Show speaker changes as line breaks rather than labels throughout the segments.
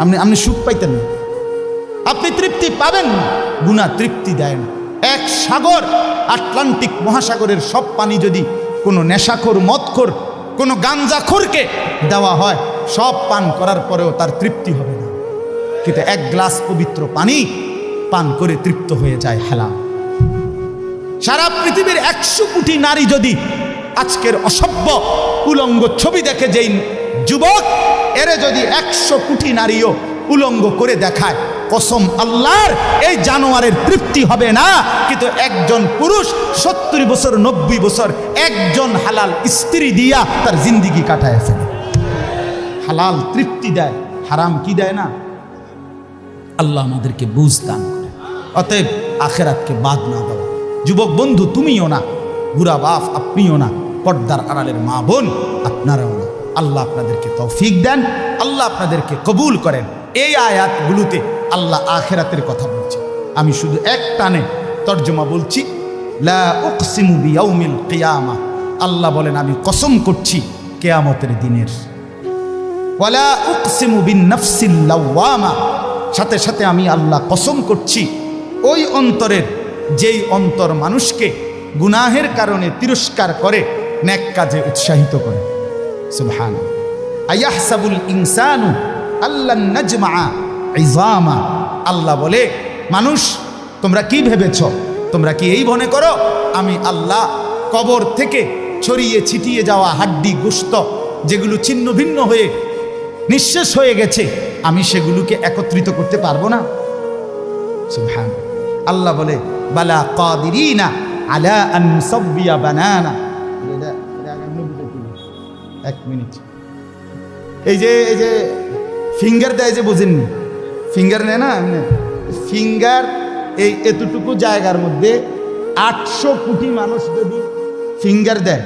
আপনি সুখ পাইতেন না, আপনি তৃপ্তি পাবেন না। গুনাহ তৃপ্তি দেয় না। এক সাগর, আটলান্টিক মহাসাগরের সব পানি যদি কোনো নেশাখোর, মদখোর, কোনো গাঞ্জাখোরকে দেওয়া হয়, সব পান করার পরেও তার তৃপ্তি হবে না। কিন্তু এক গ্লাস পবিত্র পানি পান করে তৃপ্ত হয়ে যায় হালাল। সারা পৃথিবীর 100 কোটি নারী যদি আজকের অসভ্য উলঙ্গ ছবি দেখে, যেই যুবক এরে যদি 100 কোটি নারীও উলঙ্গ করে দেখায়, কসম আল্লাহর, এই জানোয়ারের তৃপ্তি হবে না। কিন্তু একজন পুরুষ 70 বছর 90 বছর একজন হালাল স্ত্রী দিয়া তার জিন্দিগি কাটায় ফেলে। হালাল তৃপ্তি দেয়, হারাম কি দেয় না। আল্লাহ আমাদেরকে বুঝ দান করে। অতএব আখেরাতকে বাদ না দেওয়া। যুবক বন্ধু তুমিও না, বুড়া বাপ আপনিও না, পর্দার আড়ালের মা বোন আপনারাও না। আল্লাহ আপনাদেরকে তৌফিক দেন, আল্লাহ আপনাদেরকে কবুল করেন। এই আয়াতগুলোতে আল্লাহ আখেরাতের কথা বলছে। আমি শুধু এক টানে তর্জমা বলছি। লা উকসিমু বিয়াউমিল কিয়ামা, আল্লাহ বলেন আমি কসম করছি কিয়ামতের দিনের। ওয়ালা উকসিমু বিন-নাফসিল লাওয়ামা, সাথে সাথে আমি আল্লাহ কসম করছি ওই অন্তরের, যেই অন্তর মানুষকে গুনাহের কারণে তিরস্কার করে, নেক কাজে উৎসাহিত করে। সুবহানাল্লাহ। আয়াহসাবুল ইনসানু আল্লান নাজমা ইজামা, আল্লাহ বলে মানুষ তোমরা কি ভেবেছ, তোমরা কি এই মনে করো আমি আল্লাহ কবর থেকে ছড়িয়ে ছিটিয়ে যাওয়া হাড্ডি গোশত যেগুলো ছিন্ন ভিন্ন হয়ে নিঃশেষ হয়ে গেছে, আমি সেগুলোকে একত্রিত করতে পারবো না? সুবহানাল্লাহ। আল্লাহ বলে বালা কাদিরিনা আলা আন নুসাব্বিয়া বানানা। এক মিনিট, এই যে ফিঙ্গার দেয় যে, বোঝেননি? ফিঙ্গার নেয় না, ফিঙ্গার এই এতটুকু জায়গার মধ্যে 800 কোটি মানুষ যদি ফিঙ্গার দেয়,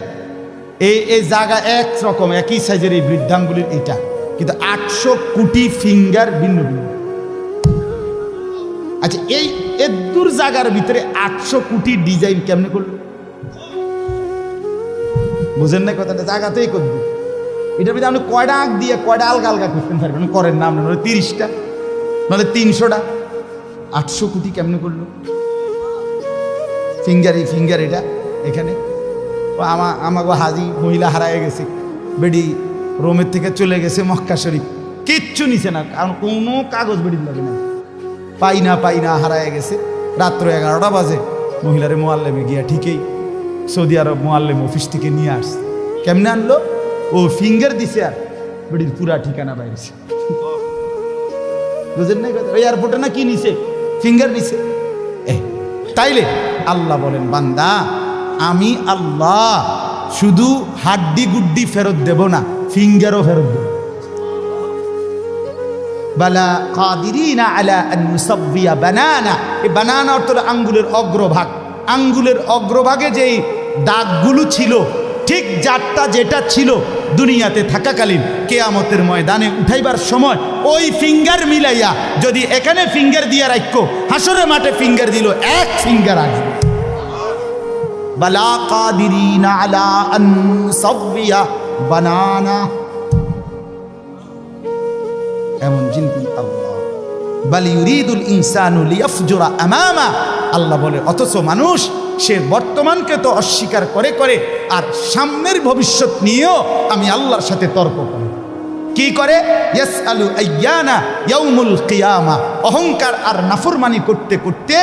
এই জায়গা একরকম একই সাইজের এই বৃদ্ধাঙ্গুলির এটা, কিন্তু 800 কোটি ফিঙ্গার ভিন্ন ভিন্ন। আচ্ছা, এই এদুর জায়গার ভিতরে 800 কোটি ডিজাইন কেমনে করলো? বুঝেন না কথাটা? জায়গাতেই করবে। এটার ভিতরে আপনি কয়টা আঁক দিয়ে কয়টা আলগা আলগা করতেন পারবেন? করেন না আপনি, 30টা নাহলে 300টা। 800 কোটি কেমনে করলো? ফিঙ্গার এটা এখানে আমাকে হাজি মহিলা হারায় গেছে, বেডি রোমের থেকে চলে গেছে মক্কা শরীফ, কিচ্ছু নিছে না, কারণ কোনো কাগজ বেডি লাগে না, পাই না হারায় গেছে। রাত্র 11টা বাজে মহিলারে মোয়াল্লেমে গিয়া ঠিকই সৌদি আরব মোয়াল্লেম অফিস থেকে নিয়ে আসছে। কেমনে আনলো? ও ফিঙ্গার দিছে আর বেডির পুরা ঠিকানা বাইরেছে। বুঝেন না? ওই এয়ারপোর্টে না কি নিছে? ফিঙ্গার নিছে। তাইলে আল্লাহ বলেন বান্দা আমি আল্লাহ শুধু হাড্ডি গুড্ডি ফেরত দেব না, ফিঙ্গারও ফেরত দেব। বালা কাদিরিনা আলা আন নুসাব্বিয়া বানানা। এই বানানা অর্থ আঙ্গুলের অগ্রভাগ। আঙ্গুলের অগ্রভাগে যেই দাগগুলো ছিল, ঠিক যারটা যেটা ছিল দুনিয়াতে থাকাকালীন, কিয়ামতের ময়দানে উঠাইবার সময় ওই ফিঙ্গার মিলাইয়া যদি এখানে ফিঙ্গার দিয়া রাখো, হাসরের মাঠে ফিঙ্গার দিল, এক ফিঙ্গার আসবে। বালা কাদিরিনা আলা আন নুসাব্বিয়া বানানা, এমন জিনিস আল্লাহ। বাল ইউরিদুল ইনসানু লিয়াফজুরা আমামা, আল্লাহ বলে অথচ মানুষ সে বর্তমানকে তো অস্বীকার করে করে আর সামনের ভবিষ্যৎ নিয়েও আমি আল্লাহর সাথে তর্ক করি। কি করে? ইয়াসআলু আইয়ানা ইয়াউমুল কিয়ামা। অহংকার আর নাফরমানি করতে করতে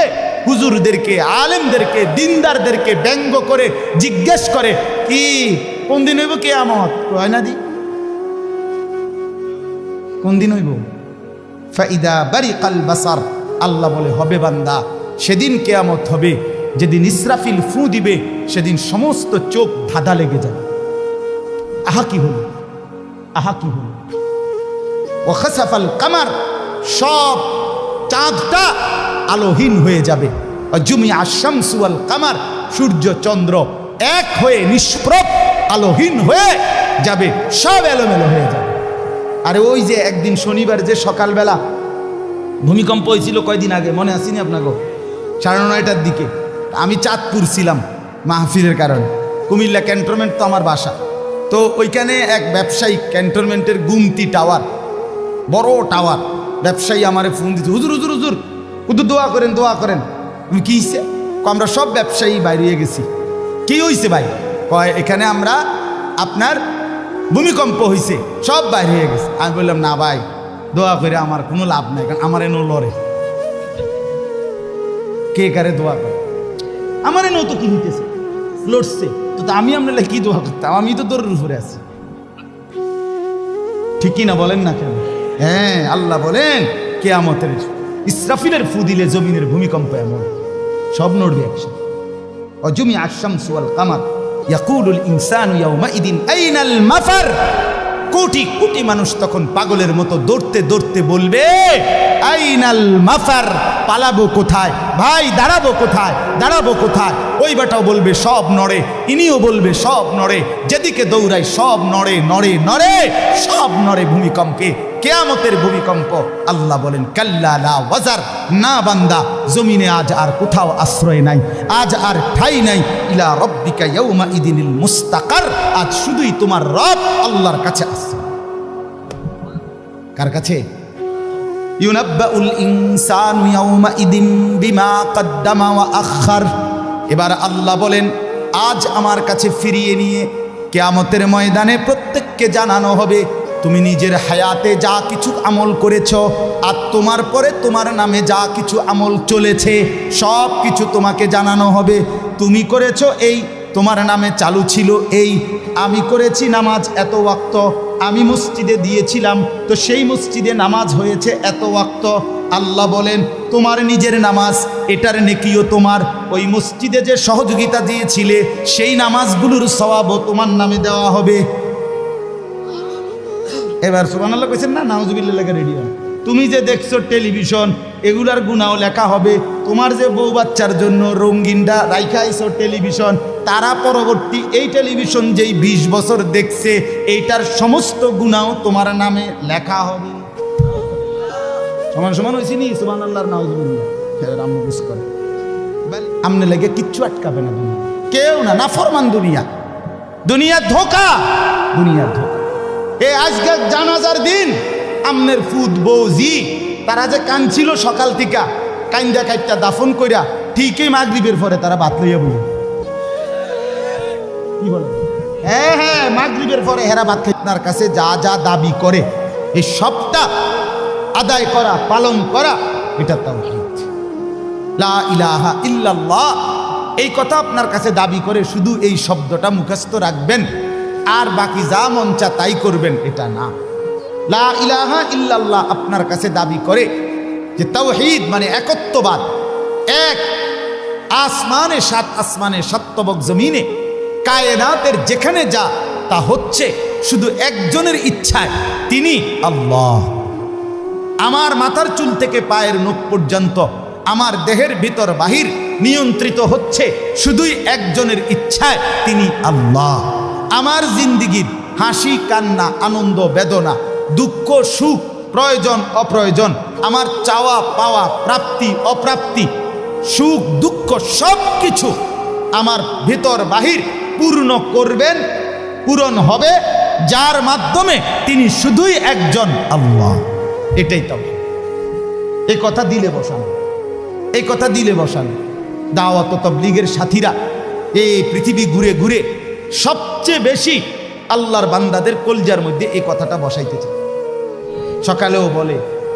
হুজুরদেরকে, আলেমদেরকে, দিনদারদেরকে ব্যঙ্গ করে জিজ্ঞেস করে, কি কোন দিন হইব কিয়ামত? কয় না দি কোন দিন হইব? ফাইদা বারিকাল বাসার, আল্লাহ বলে হবে বান্দা সেদিন কিয়ামত হবে যেদিন ইসরাফিল ফু দিবে, সেদিন সমস্ত চোখ ধাঁধা লেগে যাবে। আহা কি হলো, আহা কি হলো। ওয়া খাসাফাল কামার, সব চাঁদটা আলোহীন হয়ে যাবে। ওয়া জুমিআ শামসু ওয়াল কামার, সূর্য চন্দ্র এক হয়ে নিষ্প্রভ আলোহীন হয়ে যাবে, সব এলোমেলো হয়ে যাবে। আরে ওই যে একদিন শনিবার যে সকালবেলা ভূমিকম্প হয়েছিল কয়দিন আগে, মনে আসেনি আপনাকে? 9:30টার দিকে আমি চাঁদপুর ছিলাম মাহফিলের কারণে। কুমিল্লা ক্যান্টনমেন্ট তো আমার বাসা, তো ওইখানে এক ব্যবসায়িক ক্যান্টনমেন্টের গুমতি টাওয়ার, বড় টাওয়ার, ব্যবসায়ী আমারে ফোন দিতে, হুজুর হুজুর হুজুর হুজুর দোয়া করেন দোয়া করেন। কি হয়েছে? আমরা সব ব্যবসায়ী বাইরে গেছি। কি হয়েছে ভাই? কয় এখানে আমরা আপনার ভূমিকম্প হয়েছে, সব বাইরে হয়ে গেছে। আমি বললাম না ভাই, দোয়া করে আমার কোনো লাভ নাই, কারণ আমার এনো লড়ে। কে কারে দোয়া করে? আমার এনো তো কি হইতেছে, লড়ছে তো, আমি আপনার কি দোয়া করতাম? আমি তো দৌড়ের উপরে আছি, ঠিক কিনা বলেন না কেন? হ্যাঁ, আল্লাহ বলেন কিয়ামতের ইসরাফিলের ফু দিলে জমিনের ভূমিকম্প এমন সব নড়বে একসাথে। অজুমি আশ-শামসু ওয়াল কামার ইয়াকুলুল ইনসানু ইয়াউমাইদিন আইনাল মাফার। কোটি কোটি মানুষ তখন পাগলের মতো দৌড়তে দৌড়তে বলবে আইনাল মাফার, পালাবো কোথায় ভাই, দাঁড়াবো কোথায়, দাঁড়াবো কোথায়? ওই বেটাও বলবে সব নড়ে, ইনিও বলবে সব নড়ে, যেদিকে দৌড়াই সব নড়ে নড়ে নড়ে, সব নড়ে ভূমিকম্পে, কিয়ামতের ভূমিকম্প। আল্লাহ বলেন কাল্লা লা ওয়াজার, না বান্দা, জমিনে আজ আর কোথাও আশ্রয় নাই, আজ আর ঠাই নাই। ইলা রব্বিকা ইয়াউমা ইদিনিল মুস্তাকার, আজ শুধুই তোমার রব আল্লাহর কাছে আশ্রয়। কার কাছে? ইউনাব্বাউল ইনসানু ইয়াউমা ইদিন বিমা কদ্দামা ওয়া আখার। এবার আল্লাহ বলেন আজ আমার কাছে ফিরিয়ে নিয়ে কিয়ামতের ময়দানে প্রত্যেককে জানানো হবে তুমি নিজের হায়াতে যা কিছু আমল করেছ, আর তোমার পরে তোমার নামে যা কিছু আমল চলেছে সব কিছু তোমাকে জানানো হবে। তুমি করেছো এই, তোমার নামে চালু ছিল এই, আমি করেছি নামাজ এত ওয়াক্ত, আমি মসজিদে দিয়েছিলাম তো সেই মসজিদে নামাজ হয়েছে এত ওয়াক্ত। আল্লাহ বলেন তোমার নিজের নামাজ, এটার নেকিও তোমার, ওই মসজিদে যে সহযোগিতা দিয়েছিলে সেই নামাজগুলোর সওয়াবও তোমার নামে দেওয়া হবে। এবার সুবহানাল্লাহ কইছেন না? নাউজুবিল্লাহ লেখা রেডি হয়। তুমি যে দেখছো টেলিভিশন, এগুলার গুনাও লেখা হবে। তোমার যে বউ বাচ্চার জন্য রঙিনটা রাইখা আইছো টেলিভিশন, তারা পরবর্তী এই টেলিভিশন যেই 20 বছর দেখছে এইটার সমস্ত গুনাও তোমার নামে লেখা হবে। সমান সমান হয়েছে নি? সুবহানাল্লাহ নাউজুবিল্লাহ রামুস করে আমনে লেগে কিচ্ছু আটকাবে না দুনিয়া, কেউ না, না ফরমান দুনিয়া, দুনিয়া ধোকা, দুনিয়া ধোকা। এই আজকে জানাজার দিন আমনের ফুদ বৌজি তারা যে কাঁদছিল সকাল থেকে, কাইন্দা কাইটটা দাফন কইরা ঠিকই মাগরিবের পরে তারা ভাত লইয়া বলি। কি বলে? হ্যাঁ হ্যাঁ, মাগরিবের পরে হেরা ভাত খাই। আপনার কাছে যা যা দাবি করে এই সবটা আদায় করা, পালন করা, এটা তাওহীদ। লা ইলাহা ইল্লাল্লাহ, এই কথা আপনার কাছে দাবি করে শুধু এই শব্দটা মুখস্থ রাখবেন আর বাকি যা মন চা তাই করবেন, এটা না। লা ইলাহা ইল্লাল্লাহ আপনার কাছে দাবি করে যে তাওহীদ মানে একত্ববাদ, এক আসমানে, সাত আসমানে, সাতবক জমিনে, কায়নাতের যেখানে যা তা হচ্ছে শুধু একজনের ইচ্ছায়, তিনি আল্লাহ। আমার মাথার চুল থেকে পায়ের নখ পর্যন্ত আমার দেহের ভিতর বাহির নিয়ন্ত্রিত হচ্ছে শুধুই একজনের ইচ্ছায়, তিনি আল্লাহ। আমার জিন্দিগির হাসি কান্না, আনন্দ বেদনা, দুঃখ সুখ, প্রয়োজন অপ্রয়োজন, আমার চাওয়া পাওয়া, প্রাপ্তি অপ্রাপ্তি, সুখ দুঃখ সব কিছু আমার ভিতর বাহির পূর্ণ করবেন, পূরণ হবে যার মাধ্যমে, তিনি শুধুই একজন আল্লাহ। এটাই তবে এই কথা দিলে বসানো, এই কথা দিলে বসানো। দাওয়াত ও তাবলীগের সাথীরা এই পৃথিবী ঘুরে ঘুরে সবচেয়ে বেশি আল্লাহর বান্দাদের কলজার মধ্যে এই কথাটা বসাইতে চায়। সকালেও বলে,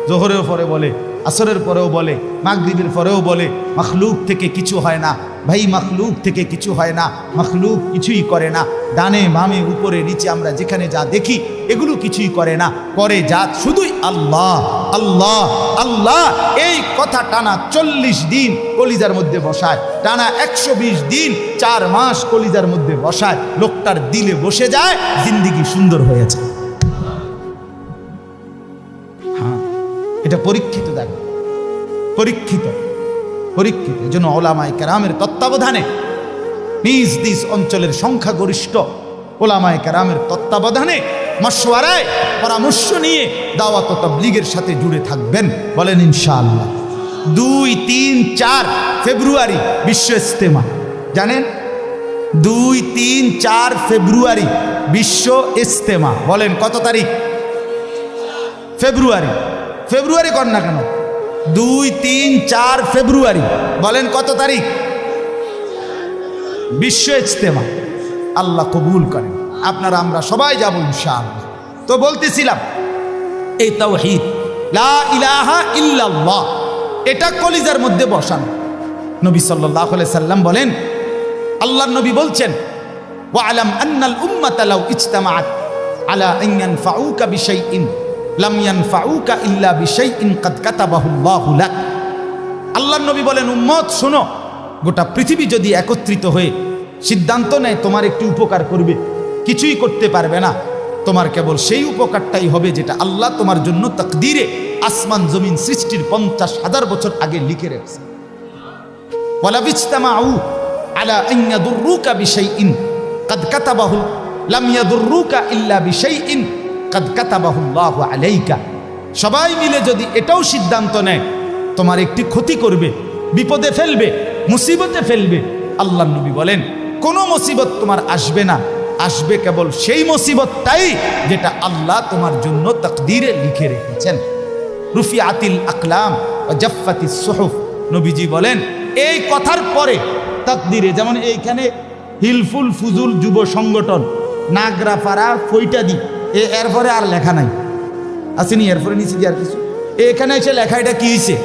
জোহরের পরে বলে, আসরের পরেও বলে, মাগরিবের পরেও বলে মাখলুক থেকে কিছু হয় না। ভাই, মাখলুক থেকে কিছু হয় না, মাখলুক কিছুই করে না। ডানে বামে উপরে নিচে আমরা যেখানে যা দেখি এগুলো কিছুই করে না, করে যা শুধুই আল্লাহ আল্লাহ আল্লাহ। এই কথা টানা 40 দিন কলিজার মধ্যে বসায়, টানা 120 দিন 4 মাস কলিজার মধ্যে বসায়, লোকটার দিলে বসে যায়, জিন্দিগি সুন্দর হয়েছে। হ্যাঁ, এটা পরীক্ষিত, দেখো পরীক্ষিত, পরীক্ষিত। এই জন্য ওলামায়ে কেরামের তত্ত্বাবধানে নিজ নিজ অঞ্চলের সংখ্যাগরিষ্ঠ ওলামায়ে কেরামের তত্ত্বাবধানে মশওয়ারায় পরামর্শ নিয়ে দাওয়াত ও তাবলীগের সাথে জুড়ে থাকবেন। বলেন ইনশাআল্লাহ। 2, 3, 4 ফেব্রুয়ারি বিশ্ব ইজতেমা, জানেন? 2, 3, 4 ফেব্রুয়ারি বিশ্ব ইজতেমা। বলেন কত তারিখ? ফেব্রুয়ারি। ফেব্রুয়ারি কর না কেন? 2, 3, 4 ফেব্রুয়ারি। বলেন কত তারিখ? বিশ্ব ইজতেমা। আল্লাহ কবুল করেন। আপনারা আমরা সবাই যাব ইনশাআল্লাহ। তো বলতেছিলাম এই তাওহীদ লা ইলাহা ইল্লাল্লাহ এটা কলিজার মধ্যে বসানো। নবী সাল্লাল্লাহু আলাইহি সাল্লাম বলেন, আল্লাহর নবী বলছেন, ওয়ালাম আন্নাল উম্মাতা লাউ ইজতামাআত আলা আন ইয়ানফাউকা বিশাইইন লাম ইয়ানফাউকা ইল্লা বিশাইইন কাদ কাতাবাহু আল্লাহু লাক। আল্লাহর নবী বলেন, উম্মত শোনো, গোটা পৃথিবী যদি একত্রিত হয়ে সিদ্ধান্ত নেয় তোমার একটি উপকার করবে, কিছুই করতে পারবে না। তোমার কেবল সেই উপকারটাই হবে যেটা আল্লাহ তোমার জন্য তাকদীরে আসমান জমিন সৃষ্টির 50,000 বছর আগে লিখে রেখেছে। ওয়ালা বিজতামাউ আলা আন ইয়াদুররুকা বিশাইইন কাদ কাতাবাহু লাম ইয়াদুররুকা ইল্লা বিশাইইন কাদ কাতাবাহু আল্লাহু আলাইকা। সবাই মিলে যদি এটাও সিদ্ধান্ত নেয় তোমার একটি ক্ষতি করবে, বিপদে ফেলবে, মুসিবতে ফেলবে, আল্লাহর নবী বলেন কোনো মুসিবত তোমার আসবে না, আসবে কেবল সেই মুসিবতটাই যেটা আল্লাহ তোমার জন্য তাকদীরে লিখে রেখেছেন। রুফিআতিল আকলাম ওয়া জাফফাতিস সুহুফ। নবীজি বলেন এই কথার পরে তাকদীরে, যেমন এইখানে হিলফুল ফুজুল যুব সংগঠন নাগরাপাড়া ফইটাদি, এরপরে আর লেখা নাই, আসেনি, এরপরে নিচে দিয়ে আর কিছু, এখানে এসে লেখা এটা কি হয়েছে,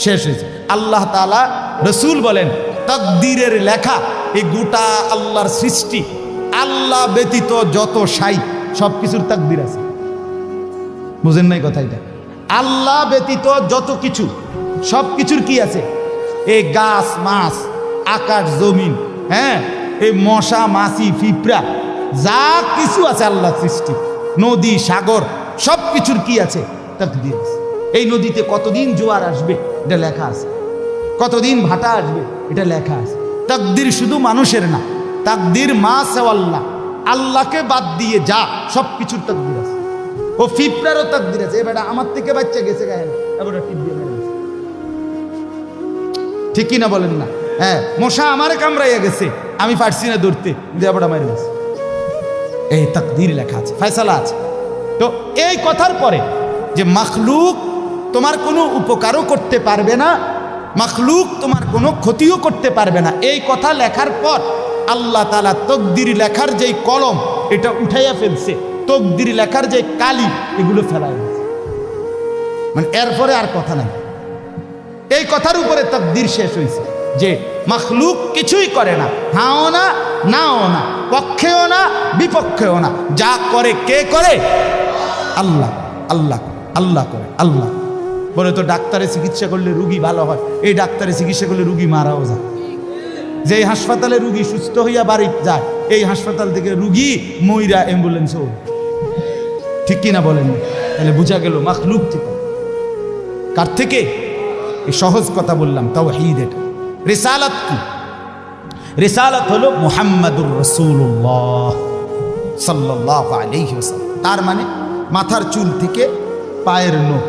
শেষ হয়েছে। আল্লাহ তাআলা রসুল বলেন তাকদীরের লেখা এই গোটা আল্লাহর সৃষ্টি, আল্লাহ ব্যতীত যত সাই সব কিছুর তাকদীর আছে। বুঝেন নাই কথা? এটা আল্লাহ ব্যতীত যত কিছু সব কিছুর কি আছে? এই গাছ মাছ, আকাশ জমিন, হ্যাঁ, এই মশা মাছি পিঁপড়া যা কিছু আছে আল্লাহ সৃষ্টি, নদী সাগর সব কিছুর কি আছে? তাকদীর আছে। এই নদীতে কতদিন জোয়ার আসবে এটা লেখা আছে, কতদিন ভাটা আসবে এটা লেখা আছে। তাকদীর শুধু মানুষের না, তাকদীর মা সেওয়াল্লাহ, আল্লাহকে বাদ দিয়ে যা সব কিছুর তাকদীর আছে। ও পিঁপড়ারও তাকদীর আছে। এবার আমার থেকে বাচ্চা গেছে গায়ে, এবার টিপ দিয়ে মেরে গেছে, ঠিক কি না বলেন না? হ্যাঁ, মশা আমারে কামড়াইয়া গেছে, আমি পারছি না ধরতে, দেবটা মেরে গেছে। এই তাকদীর লেখা আছে, ফয়সালা আছে। তো এই কথার পরে যে মাখলুক তোমার কোনো উপকারও করতে পারবে না, মাখলুক তোমার কোনো ক্ষতিও করতে পারবে না, এই কথা লেখার পর আল্লাহ তাআলা তকদির লেখার যেই কলম এটা উঠাইয়া ফেলছে, তকদির লেখার যে কালি এগুলো ফেলাই ফেলছে, মানে এরপরে আর কথা নাই। এই কথার উপরে তকদির শেষ হয়েছে যে মাখলুক কিছুই করে না, হাও না নাও না, পক্ষেও না বিপক্ষেও না, যা করে কে করে? আল্লাহ। আল্লাহ আল্লাহ করে, আল্লাহ। বলে তো ডাক্তারে চিকিৎসা করলে রুগী ভালো হয়, এই ডাক্তারে চিকিৎসা করলে রুগী মারাও যায়। যে হাসপাতালে রুগী সুস্থ হইয়া বাড়ি যায়, এই হাসপাতাল থেকে রুগী মইরা অ্যাম্বুলেন্সও, ঠিক কিনা বলেন? তাহলে বোঝা গেল মাখলুক থেকে। কার থেকে? এই সহজ কথা বললাম, তাওহীদ। এটা রিসালাত কি? রিসালাত হলো মুহাম্মাদুর রাসূলুল্লাহ সাল্লাল্লাহু আলাইহি ওয়াসাল্লাম। তার মানে মাথার চুল থেকে পায়ের নখ,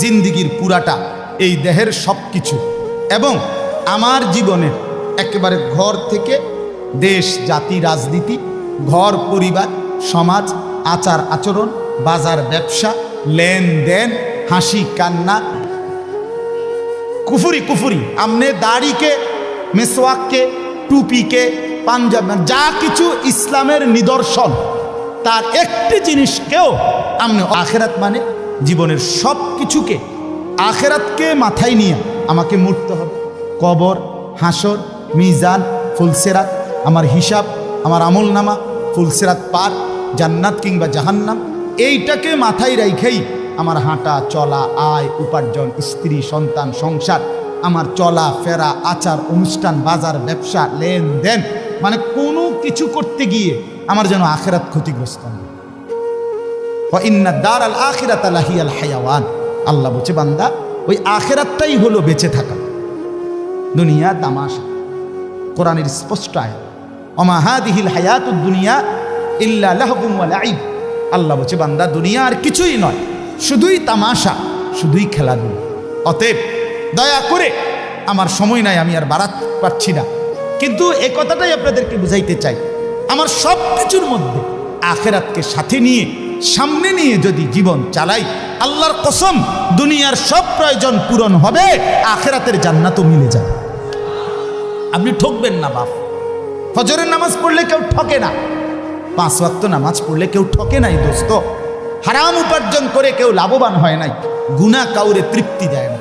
জিন্দিগির পুরাটা, এই দেহের সব কিছু, এবং আমার জীবনের একেবারে ঘর থেকে দেশ জাতি রাজনীতি, ঘর পরিবার সমাজ, আচার আচরণ, বাজার ব্যবসা, লেনদেন, হাসি কান্না, কুফুরি কুফুরি, আমনে দাড়িকে, মেসওয়াককে, টুপিকে, পাঞ্জাব, যা কিছু ইসলামের নিদর্শন, তার একটি জিনিসকেও আমনে আখেরাত মানে জীবনের সব কিছুকে আখেরাতকে মাথায় নিয়ে আমাকে মরতে হবে। কবর, হাসর, মিজান, ফুলসেরাত, আমার হিসাব, আমার আমল নামা, ফুলসেরাত পার, জান্নাত কিংবা জাহান্নাম, এইটাকে মাথায় রেখেই আমার হাঁটা চলা, আয় উপার্জন, স্ত্রী সন্তান সংসার, আমার চলা ফেরা, আচার অনুষ্ঠান, বাজার ব্যবসা, লেনদেন, মানে কোনো কিছু করতে গিয়ে আমার যেন আখেরাত ক্ষতিগ্রস্ত হয়। ইন্না দারাল আখিরাতা লাহিয়াল হায়াওয়ান। আল্লাহ বলছে বান্দা ওই আখেরাতটাই হলো বেঁচে থাকা, দুনিয়া তামাশা। কোরআনের স্পষ্ট আয়াত, ওমা হাদিহিল হায়াতুদ দুনিয়া ইল্লা লাহবুন ওয়া লাইব। আল্লাহ বলছে বান্দা দুনিয়া আর কিছুই নয়, শুধুই তামাশা, শুধুই খেলাধুলা। অতএব দয়া করে, আমার সময় নাই, আমি আর বাড়াতে পারছি না, কিন্তু এই কথাটাই আপনাদেরকে বুঝাইতে চাই, আমার সব কিছুর মধ্যে আখেরাতকে সাথে নিয়ে সামনে নিয়ে যদি জীবন চালাই, আল্লাহর কসম দুনিয়ার সব প্রয়োজন পূরণ হবে, আখিরাতের জান্নাতও মিলে যাবে। আপনি ঠকবেন না বাপ। ফজরের নামাজ পড়লে কেউ ঠকে না, 5 ওয়াক্ত নামাজ পড়লে কেউ ঠকে নাই দোস্ত। হারাম উপার্জন করে কেউ লাভবান হয় নাই। গুনাহ কাউরে তৃপ্তি দেয় না,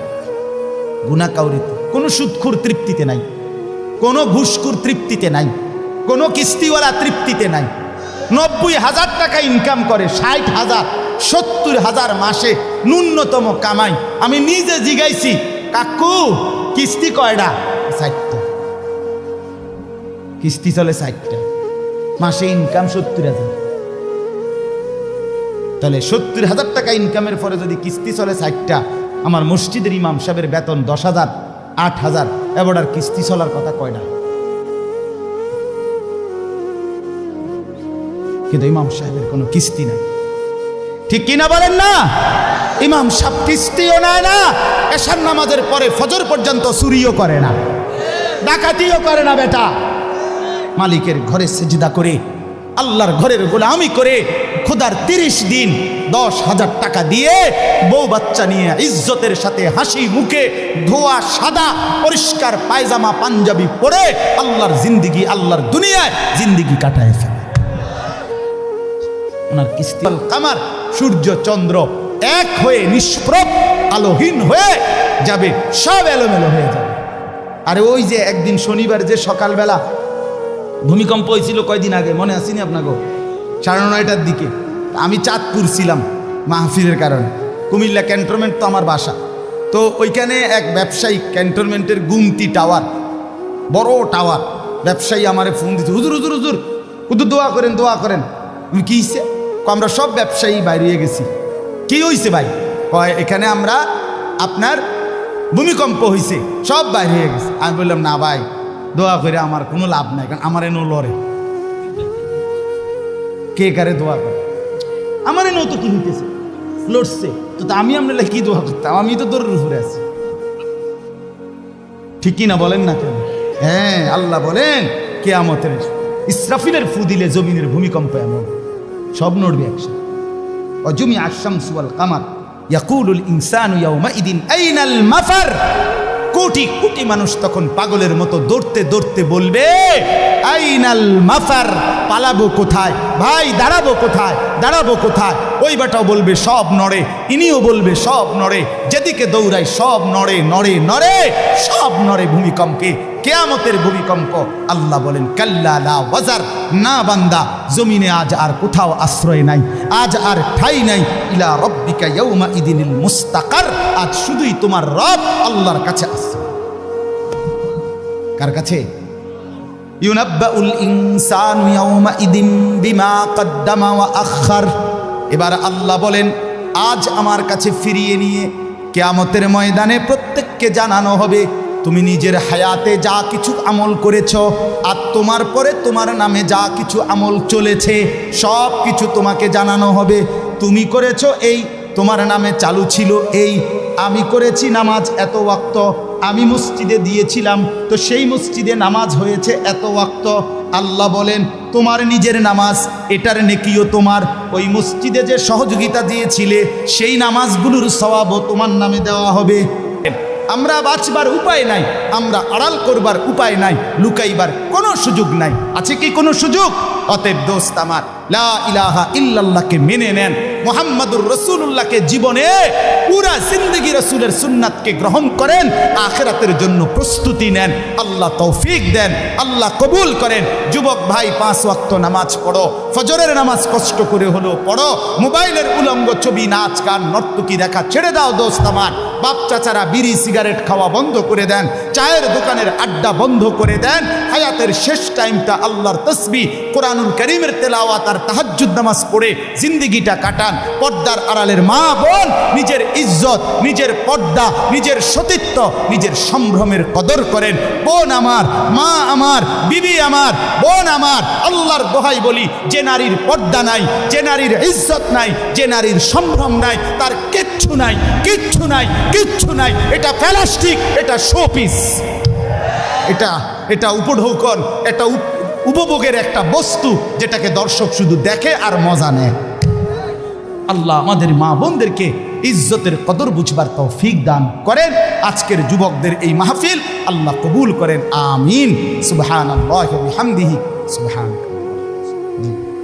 গুনাহ কাউরে, কোনো সুদখোর তৃপ্তিতে নাই, কোনো ঘুষখোর তৃপ্তিতে নাই, কোনো কিস্তিওয়ালা তৃপ্তিতে নাই। 90,000 টাকা ইনকাম করে, 60,000 70,000 মাসে ন্যূনতম কামাই। আমি নিজে জিগাইছি, কাকু কিস্তি কয়টা? 60টা। কিস্তি চলে 60টা, মাসে ইনকাম 70,000। তাহলে 70,000 টাকা ইনকামের পরে যদি কিস্তি চলে 60টা, আমার মসজিদের ইমাম সাহেবের বেতন 10,000 8,000, এবার আর কিস্তি চলার কথা কয়টা? কিন্তু ইমাম সাহেবের কোনো কিস্তি নাই, ঠিক কিনা বলেন না? ইমাম সাহেব কিস্তিও নেয় না, এশার নামাজের পরে ফজর পর্যন্ত চুরিও করে না, ডাকাতিও করে না। বেটা মালিকের ঘরে সেজদা করে, আল্লাহর ঘরের গোলামি করে, খোদার 30 দিন 10,000 টাকা দিয়ে বউ বাচ্চা নিয়ে ইজ্জতের সাথে হাসি মুখে ধোয়া সাদা পরিষ্কার পায়জামা পাঞ্জাবি পরে আল্লাহর জিন্দিগি, আল্লাহর দুনিয়ায় জিন্দিগি কাটায় ফেলে। ওনার কিস্তি কামার, সূর্য চন্দ্র এক হয়ে নিষ্প্রভ আলোহীন হয়ে যাবে, সব এলোমেলো হয়ে যাবে। আরে ওই যে একদিন শনিবার যে সকালবেলা ভূমিকম্প হয়েছিল কয়দিন আগে, মনে আসেনি আপনাকে? 9:30টার দিকে আমি চাঁদপুর ছিলাম মাহফিলের কারণে। কুমিল্লা ক্যান্টনমেন্ট তো আমার বাসা, তো ওইখানে এক ব্যবসায়ী ক্যান্টনমেন্টের গুমতি টাওয়ার, বড় টাওয়ার, ব্যবসায়ী আমারে ফোন দিচ্ছে, হুজুর হুজুর হুজুর হুজুর দোয়া করেন দোয়া করেন। কি হয়েছে? আমরা সব ব্যবসায়ী বাইরে গেছি। কি হয়েছে ভাই? কয় এখানে আমরা আপনার ভূমিকম্প হয়েছে, সব বাইরে হয়ে গেছে। আমি বললাম না ভাই, দোয়া করে আমার কোনো লাভ নাই, কারণ আমার এনো লড়ে, কে কারে দোয়া করে? আমার এনো তো কি হইতেছে, লড়ছে তো, আমি আপনার কি দোয়া করতাম? আমি তো দৌড়ের উপরে আছি, ঠিক কিনা বলেন না কেন? হ্যাঁ, আল্লাহ বলেন কিয়ামতের ইসরাফিলের ফু দিলে জমিনের ভূমিকম্প এমন সব নড়বে একসাথে। অজুমি আশ-শামসু ওয়াল কামার ইয়াকুলুল ইনসানু ইয়াউমাইদিন আইনাল মাফার। কোটি কোটি মানুষ তখন পাগলের মতো দৌড়তে দৌড়তে বলবে আইনাল মাফার, পালাবো কোথায় ভাই, দাঁড়াবো কোথায়, দাঁড়াবো কোথায়? ওই বেটাও বলবে সব নড়ে, ইনিও বলবে সব নড়ে, যেদিকে দৌড়ায় সব নড়ে নড়ে নড়ে, সব নড়ে ভূমিকম্পে, কিয়ামতের ভূমিকম্প। আল্লাহ বলেন কাল্লা লা ওয়াজার, না বান্দা, জমিনে আজ আর কোথাও আশ্রয় নাই, আজ আর ঠাই নাই। ইলা রব্বিকা ইয়াউমা ইদিনিল মুস্তাকার, আজ শুধুই তোমার রব আল্লাহর কাছে আশ্রয়। কার কাছে? ইউনাব্বাউল ইনসানু ইয়াউমা ইদিন বিমা কদ্দামা ওয়া আখার। এবার আল্লাহ বলেন আজ আমার কাছে ফিরিয়ে নিয়ে কিয়ামতের ময়দানে প্রত্যেককে জানানো হবে তুমি নিজের হায়াতে যা কিছু আমল করেছ, আর তোমার পরে তোমার নামে যা কিছু আমল চলেছে সব কিছু তোমাকে জানানো হবে। তুমি করেছো এই, তোমার নামে চালু ছিল এই, আমি করেছি নামাজ এত ওয়াক্ত, আমি মসজিদে দিয়েছিলাম তো সেই মসজিদে নামাজ হয়েছে এত ওয়াক্ত। আল্লাহ বলেন তোমার নিজের নামাজ, এটার নেকিও তোমার, ওই মসজিদে যে সহযোগিতা দিয়েছিলে সেই নামাজগুলোর সওয়াবও তোমার নামে দেওয়া হবে। আমরা বাঁচবার উপায় নাই, আমরা আড়াল করবার উপায় নাই, লুকাইবার কোনো সুযোগ নাই। আছে কি কোনো সুযোগ? অতএব দোস্ত আমার, লা ইলাহা ইল্লাল্লাহকে মেনে নেন, মুহাম্মাদুর রাসূলুল্লাহকে জীবনে পুরা জিন্দেগি রাসূলের সুন্নাতকে গ্রহণ করেন, আখিরাতের জন্য প্রস্তুতি নেন। আল্লাহ তৌফিক দেন, আল্লাহ কবুল করেন। যুবক ভাই, 5 ওয়াক্ত নামাজ পড়ো, ফজরের নামাজ কষ্ট করে হলেও পড়ো। মোবাইলের উলঙ্গ ছবি, নাচ গান, নর্তকী দেখা ছেড়ে দাও দোস্ত আমার। বাপ চাচারা বিড়ি সিগারেট খাওয়া বন্ধ করে দেন, চায়ের দোকানের আড্ডা বন্ধ করে দেন। হায়াতের শেষ টাইমটা আল্লাহর তাসবিহ, কোরআনুল কারীমের তেলাওয়াত আর তাহাজ্জুদ নামাজ পড়ে জিন্দেগিটা কাটান। পর্দার আড়ালের মা বোন নিজের ইজ্জত, নিজের পর্দা, নিজের সতীত্ব, নিজের সম্ভ্রমের কদর করেন। বোন আমার, মা আমার, বিবি আমার, বোন আমার, আল্লাহর দোহাই বলি, যে নারীর পর্দা নাই, যে নারীর ইজ্জত নাই, যে নারীর সম্ভ্রম নাই, তার কিচ্ছু নাই, কিচ্ছু নাই, কিচ্ছু নাই। এটা প্লাস্টিক, এটা শোপিস, এটা উপঢৌকন, এটা উপভোগের একটা বস্তু যেটাকে দর্শক শুধু দেখে আর মজা নেয়। আল্লাহ আমাদের মা বোনদেরকে ইজ্জতের কদর বুঝবার তৌফিক দান করেন। আজকের যুবকদের এই মাহফিল আল্লাহ কবুল করেন, আমিন। সুবহানাল্লাহি ওয়া বিহামদিহি সুবহানাল্লাহ।